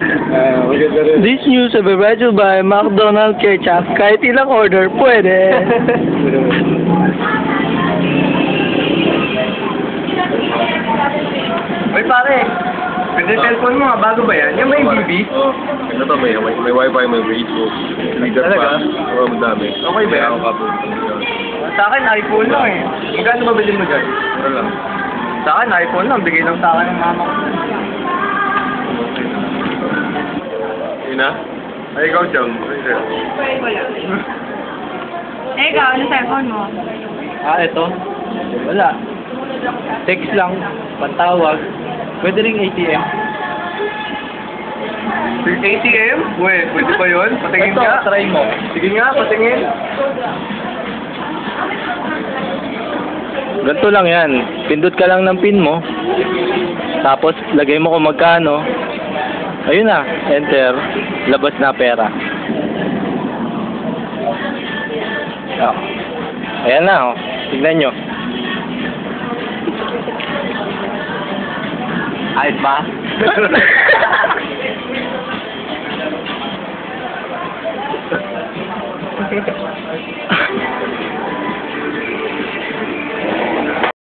Maganda rin. This news is brought to you by McDonald's Ketchup. Kahit ilang order, pwede. Uy pare, pwede cellphone mo bago ba yan? Yan ba yung BB? Oo. Ito to, may wifi, may Facebook. Leader Talaga? pa. Oo, madami. Okay ba yan? Ako kapag. Sa akin, iPhone lang eh. Magkano ba bilhin mo dyan? Ano lang. Sa akin, iPhone lang. Bigay lang sa akin ng mama ko. Yun na? Ay, ikaw, Chang. Wala. Eh, ikaw, ano cellphone mo? Ito. Wala. Text lang. Pantawag. Pwede ring ATM. ATM? Uy, pwede ba yun? Patingin Ito, nga. try mo. Sige nga, patingin. Ganito lang yan. Pindot ka lang ng pin mo. Tapos, lagay mo kung magkano. Ayun na. Enter. Labas na pera. Oh. Ayan na, oh. Tignan nyo. Ayos ba?